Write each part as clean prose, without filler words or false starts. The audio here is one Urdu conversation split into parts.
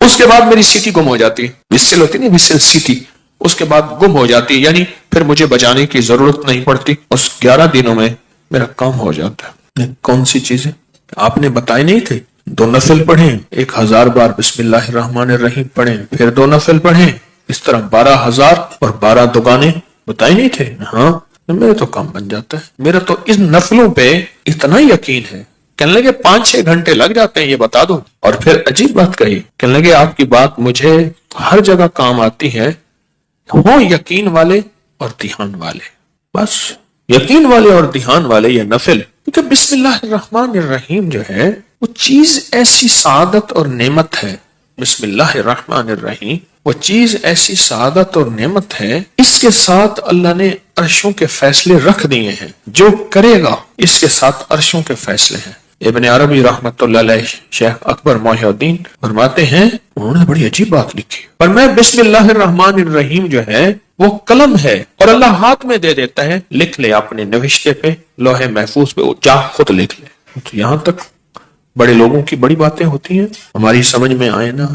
اس کے بعد میری سیٹی گم ہو جاتی، وسل ہوتی نہیں، وسل سیٹی، اس کے بعد گم ہو جاتی، یعنی پھر مجھے بجانے کی ضرورت نہیں پڑتی، اس 11 دنوں میں میرا کام ہو جاتا ہے۔ کون سی چیزیں آپ نے بتائے نہیں تھے؟ 2 نفل پڑھیں، 1000 بار بسم اللہ الرحمن الرحیم پڑھیں، پھر 2 نفل پڑھیں، اس طرح 12,000 اور 12 دوگانے بتائے نہیں تھے؟ ہاں، میرا تو کام بن جاتا ہے۔ میرا تو اس نفلوں پہ اتنا یقین ہے، کہنے لگے 5-6 گھنٹے لگ جاتے ہیں، یہ بتا دو۔ اور پھر عجیب بات کہی، کہنے لگے آپ کی بات مجھے ہر جگہ کام آتی ہے، ہو یقین والے اور دھیان والے، بس یقین والے اور دھیان والے یہ نفل۔ کیونکہ بسم اللہ الرحمن الرحیم جو ہے وہ چیز ایسی سعادت اور نعمت ہے، بسم اللہ الرحمن الرحیم وہ چیز ایسی سعادت اور نعمت ہے، اس کے ساتھ اللہ نے عرشوں کے فیصلے رکھ دیے ہیں، جو کرے گا اس کے ساتھ عرشوں کے فیصلے ہیں۔ ابن عربی رحمت اللہ علیہ، شیخ اکبر محی الدین فرماتے ہیں، انہوں نے بڑی عجیب بات لکھی، پر میں بسم اللہ الرحمن الرحیم جو ہے وہ قلم ہے اور اللہ ہاتھ میں دے دیتا ہے، لکھ لے اپنے نوشتے پہ، لوح محفوظ پہ، جا خود لکھ لے۔ تو یہاں تک بڑے لوگوں کی بڑی باتیں ہوتی ہیں، ہماری سمجھ میں آئے نا،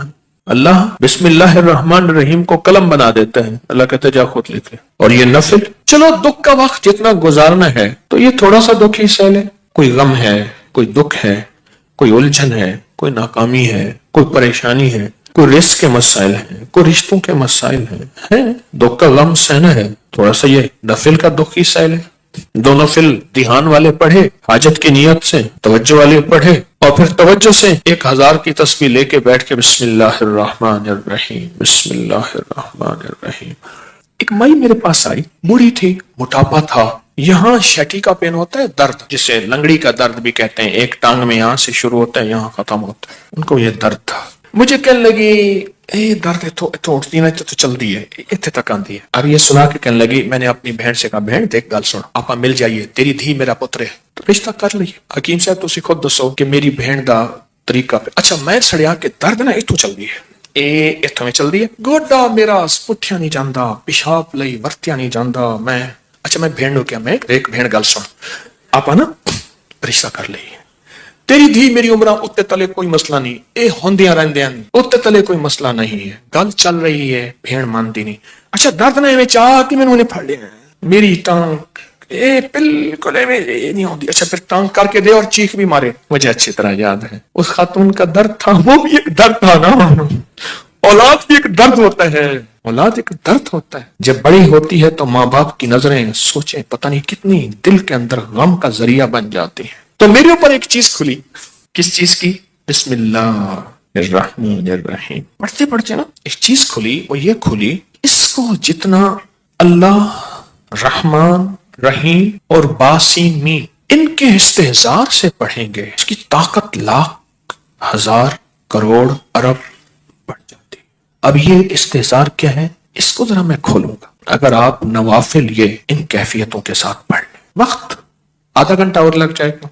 اللہ بسم اللہ الرحمن الرحیم کو قلم بنا دیتا ہے، اللہ کہتا ہے جا خود لکھ لے۔ اور یہ نفل، چلو دکھ کا وقت جتنا گزارنا ہے تو یہ تھوڑا سا دکھ ہی سہ لے، کوئی غم ہے، کوئی دکھ ہے، کوئی الجھن ہے، کوئی ناکامی ہے، کوئی پریشانی ہے، کوئی رزق کے مسائل ہیں، کوئی رشتوں کے مسائل ہیں، دکھ کا غم سہنا ہے، تھوڑا سا یہ نفل کا دکھ ہی سہ لے۔ 2 نفل دھیان والے پڑھے، حاجت کی نیت سے، توجہ والے پڑھے، اور پھر توجہ سے 1000 کی تسبیح لے کے بیٹھ کے بسم اللہ الرحمن الرحیم، بسم اللہ الرحمن الرحیم۔ ایک مائی میرے پاس آئی، بوڑھی تھی، موٹاپا تھا، یہاں شٹی کا پین ہوتا ہے درد، جسے لنگڑی کا درد بھی کہتے ہیں، ایک ٹانگ میں یہاں سے شروع ہوتا ہے یہاں ختم ہوتا ہے، ان کو یہ درد تھا۔ مجھے کہنے لگی اے درد اتو اٹھتی نا تو چل دی ہے، اتنے تک آندی ہے۔ اب یہ سنا کے کہنے لگی، میں نے اپنی بہن سے کہا، بہن دیکھ گل سن، آپا مل جائیے، تیری دھی میرا پتر ہے، تو رشتہ کر لیے۔ حکیم صاحب تسی خود دسو کہ میری بہن دا طریقہ پہ، اچھا میں سڑیا کہ درد نا اتو چل دی ہے، اتوں میں چل دی ہے، گوڈا میرا پٹھیا نہیں جانا، پیشاب لئی ورتیا نہیں جانا، میں اچھا میں بہن نو کیا، میں ایک بہن گل سن، آپ نا رشتہ کر لئی، تیری دھی میری عمرہ اتنے تلے کوئی مسئلہ نہیں، اے ہوندیاں رہندیاں اتنے تلے کوئی مسئلہ نہیں ہے، گل چل رہی ہے، بہن مانتی نہیں۔ اچھا درد نہ ایویں چاہ کہ میں نے پھڑ لیا میری ٹانگ، اے بالکل ایویں نہیں ہوندی، اچھا پھر ٹانگ کر کے دے اور چیخ بھی مارے۔ مجھے اچھی طرح یاد ہے اس خاتون کا درد تھا، وہ بھی ایک درد تھا نا، اولاد بھی ایک درد ہوتا ہے، اولاد ایک درد ہوتا ہے۔ جب بڑی ہوتی ہے تو ماں باپ کی نظریں سوچیں پتہ نہیں کتنی دل کے اندر غم کا ذریعہ بن جاتی ہیں۔ تو میرے اوپر ایک چیز کھلی، کس چیز کی؟ بسم اللہ الرحمن الرحیم پڑھتے پڑھتے نا ایک چیز کھلی، وہ یہ کھلی، اس کو جتنا اللہ رحمان رحیم اور باسمی ان کے استحضار سے پڑھیں گے، اس کی طاقت لاکھ ہزار کروڑ ارب بڑھ جاتی۔ اب یہ استحضار کیا ہے، اس کو ذرا میں کھولوں گا۔ اگر آپ نوافل یہ ان کیفیتوں کے ساتھ پڑھ لیں، وقت آدھا گھنٹہ اور لگ جائے گا،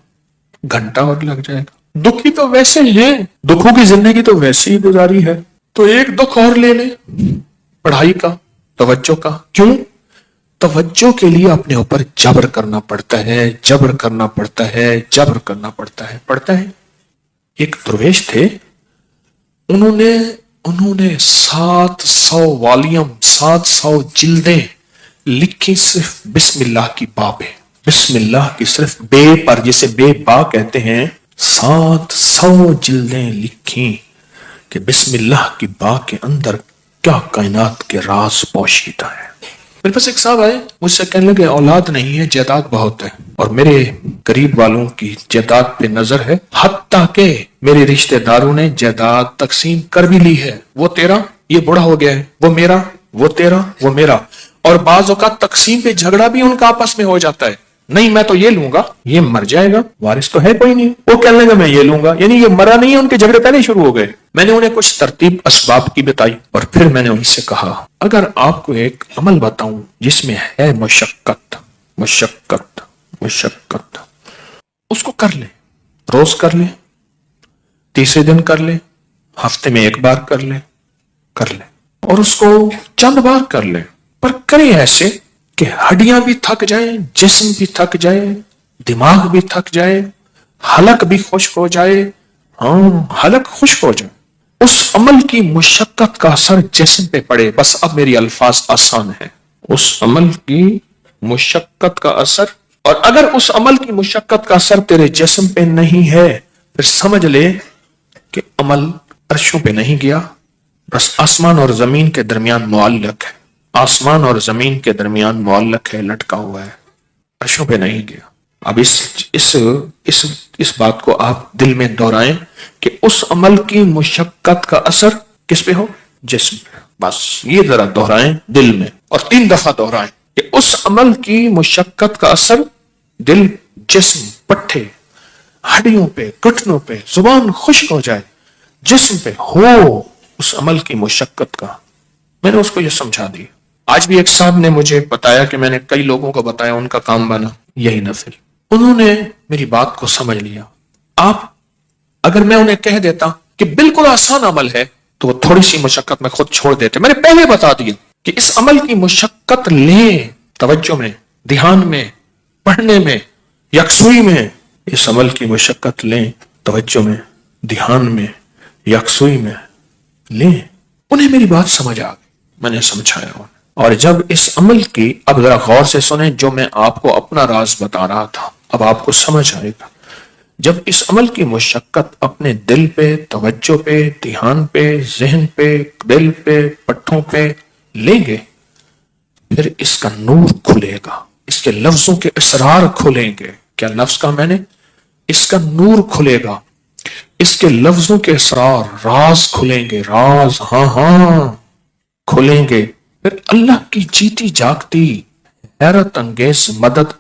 گھنٹہ اور لگ جائے گا، دکھی تو ویسے ہیں، دکھوں کی زندگی تو ویسے ہی گزاری ہے، تو ایک دکھ اور لے لیں پڑھائی کا، توجہ کا۔ کیوں؟ توجہ کے لیے اپنے اوپر جبر کرنا پڑتا ہے، جبر کرنا پڑتا ہے، جبر کرنا پڑتا ہے، پڑتا ہے۔ ایک درویش تھے، انہوں نے 700 والیوم 700 جلدیں لکھی صرف بسم اللہ کی با پہ، بسم اللہ کی صرف بے پر، جسے بے با کہتے ہیں، 700 جلدیں لکھی کہ بسم اللہ کی با کے اندر کیا کائنات کے راز پوشیدہ ہے۔ میرے پاس ایک صاحب آئے، مجھ سے کہنے لگے اولاد نہیں ہے، جائیداد بہت ہے، اور میرے قریب والوں کی جائیداد پہ نظر ہے، حتیٰ کہ میرے رشتہ داروں نے جائیداد تقسیم کر بھی لی ہے، وہ تیرا، یہ بڑا ہو گیا ہے، وہ میرا، وہ تیرا، وہ میرا، اور بعض اوقات تقسیم پہ جھگڑا بھی ان کا آپس میں ہو جاتا ہے، نہیں میں تو یہ لوں گا، یہ مر جائے گا، وارث تو ہے کوئی نہیں، وہ کہنے لگا میں یہ لوں گا، یعنی یہ مرا نہیں ہے، ان کے جھگڑے پہلے شروع ہو گئے۔ میں نے انہیں کچھ ترتیب اسباب کی بتائی، اور پھر میں نے ان سے کہا اگر آپ کو ایک عمل بتاؤں جس میں ہے مشقت، مشقت، مشقت، اس کو کر لیں، روز کر لیں، تیسرے دن کر لیں، ہفتے میں ایک بار کر لیں، اور اس کو چند بار کر لیں، پر کریں ایسے کہ ہڈیاں بھی تھک جائیں، جسم بھی تھک جائے، دماغ بھی تھک جائے، حلق بھی خشک ہو جائے، حلق خشک ہو جائے، اس عمل کی مشقت کا اثر جسم پہ پڑے. بس اب میری الفاظ آسان ہیں. اس عمل کی مشقت کا اثر، اور اگر اس عمل کی مشقت کا اثر تیرے جسم پہ نہیں ہے پھر سمجھ لے کہ عمل عرشوں پہ نہیں گیا، بس آسمان اور زمین کے درمیان معلق ہے. آسمان اور زمین کے درمیان معلق ہے، لٹکا ہوا ہے، عرشوں پہ نہیں گیا. اب اس بات کو آپ دل میں دہرائیں کہ اس عمل کی مشقت کا اثر کس پہ ہو؟ جسم پہ. بس یہ ذرا دہرائیں دل میں، اور 3 دفعہ دہرائیں کہ اس عمل کی مشقت کا اثر دل، جسم، پٹھے، ہڈیوں پہ، گھٹنوں پہ، زبان خشک ہو جائے، جسم پہ ہو اس عمل کی مشقت کا. میں نے اس کو یہ سمجھا دی. آج بھی ایک صاحب نے مجھے بتایا کہ میں نے کئی لوگوں کو بتایا، ان کا کام بنا یہی نفل. انہوں نے میری بات کو سمجھ لیا. آپ اگر میں انہیں کہہ دیتا کہ بالکل آسان عمل ہے تو وہ تھوڑی سی مشقت میں خود چھوڑ دیتے. میں نے پہلے بتا دیا کہ اس عمل کی مشقت لیں، توجہ میں، دھیان میں، پڑھنے میں، یکسوئی میں. اس عمل کی مشقت لیں، توجہ میں، دھیان میں، یکسوئی میں لیں. انہیں میری بات سمجھ آ گئی. میں نے سمجھایا انہیں. اور جب اس عمل کی، اب ذرا غور سے سنیں جو میں آپ کو اپنا راز بتا رہا تھا، اب آپ کو سمجھ آئے گا. جب اس عمل کی مشقت اپنے دل پہ، توجہ پہ، دھیان پہ، ذہن پہ، دل پہ، پٹھوں پہ لیں گے، پھر اس کا نور کھلے گا، اس کے لفظوں کے اسرار کھلیں گے. کیا لفظ کا میں نے؟ اس کا نور کھلے گا، اس کے لفظوں کے اسرار، راز کھلیں گے. راز، ہاں کھلیں گے. پھر اللہ کی جیتی جاگتی حیرت انگیز مدد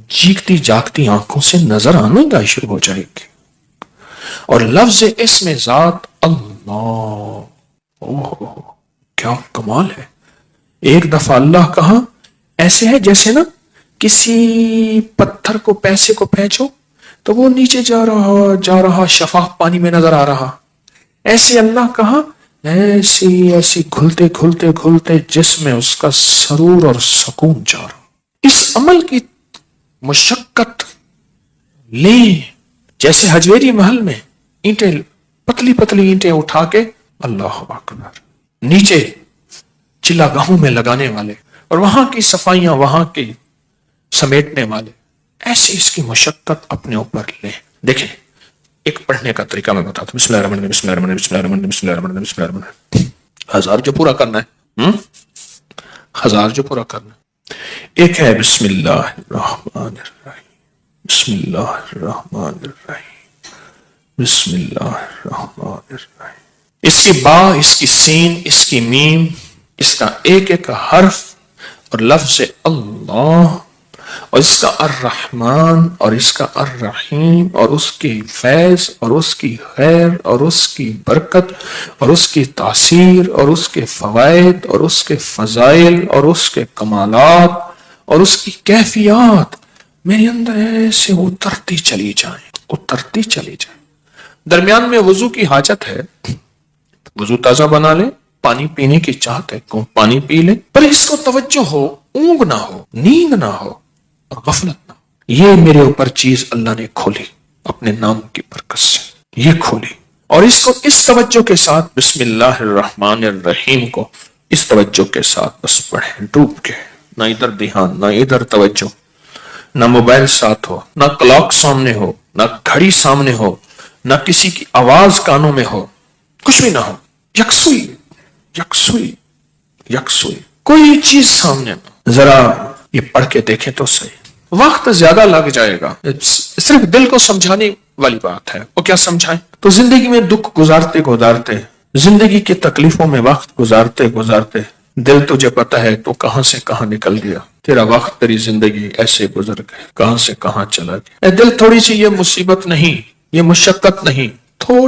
جیگتی جاگتی آنکھوں سے نظر آنے کا شروع ہو جائے گی. اور لفظ اسم ذات اللہ، کیا کمال ہے. ایک دفعہ اللہ کہا، ایسے ہے جیسے نا کسی پتھر کو، پیسے کو پھینچو تو وہ نیچے جا رہا شفاف پانی میں نظر آ رہا. ایسے اللہ کہا، ایسی کھلتے کھلتے کھلتے جسم میں اس کا سرور اور سکون جا رہا. اس عمل کی مشقت لیں. جیسے حجویری محل میں اینٹیں، پتلی پتلی اینٹیں اٹھا کے اللہ اکبر نیچے چلا گاہوں میں لگانے والے، اور وہاں کی صفائیاں وہاں کی سمیٹنے والے، ایسے اس کی مشقت اپنے اوپر لیں. دیکھیں ایک پڑھنے کا طریقہ میں بتاتا ہوں. بسم اللہ الرحمن الرحیم، بسم اللہ الرحمن الرحیم، بسم اللہ الرحمن الرحیم، بسم اللہ الرحمن الرحیم، بسم اللہ الرحمن الرحیم. 1000 جو پورا کرنا ہے، 1000 جو پورا کرنا ہے. ایک ہے بسم اللہ الرحمن الرحیم، بسم اللہ الرحمن الرحیم، بسم اللہ الرحمن الرحیم. اس کی با، اس کی سین، اس کی میم، اس کا ایک ایک حرف اور لفظ اللہ، اور اس کا الرحمن اور اس کا الرحیم، اور اس کی فیض اور اس کی خیر اور اس کی برکت اور اس کی تاثیر اور اس کے فوائد اور اس کے فضائل اور اس کے کمالات اور اس کی کیفیات میرے اندر ایسے اترتی چلی جائیں، اترتی چلی جائیں. درمیان میں وضو کی حاجت ہے، وضو تازہ بنا لیں. پانی پینے کی چاہت ہے، پانی پی لیں، پر اس کو توجہ ہو، اونگ نہ ہو، نیند نہ ہو اور غفلت نہ. یہ میرے اوپر چیز اللہ نے کھولی اپنے نام کی برکت سے، یہ کھولی. اور اس کو اس توجہ کے ساتھ بسم اللہ الرحمن الرحیم کو اس توجہ کے ساتھ بس پڑھیں ڈوب کے. نہ ادھر دھیان، نہ ادھر توجہ، نہ موبائل ساتھ ہو، نہ کلاک سامنے ہو، نہ گھڑی سامنے ہو، نہ کسی کی آواز کانوں میں ہو، کچھ بھی نہ ہو. یکسوئی یکسوئی یکسوئی، کوئی چیز سامنے نہ. ذرا یہ پڑھ کے دیکھیں تو صحیح. وقت زیادہ لگ جائے گا، صرف دل کو سمجھانے والی بات ہے. وہ کیا سمجھائیں؟ تو زندگی میں دکھ گزارتے گزارتے، زندگی کی تکلیفوں میں وقت گزارتے گزارتے دل تجھے پتا ہے تو کہاں سے کہاں نکل گیا. تیرا وقت، تیری زندگی ایسے گزر گئے، کہاں سے کہاں چلا گیا. اے دل، تھوڑی سی یہ مصیبت نہیں، یہ مشقت نہیں، تھوڑی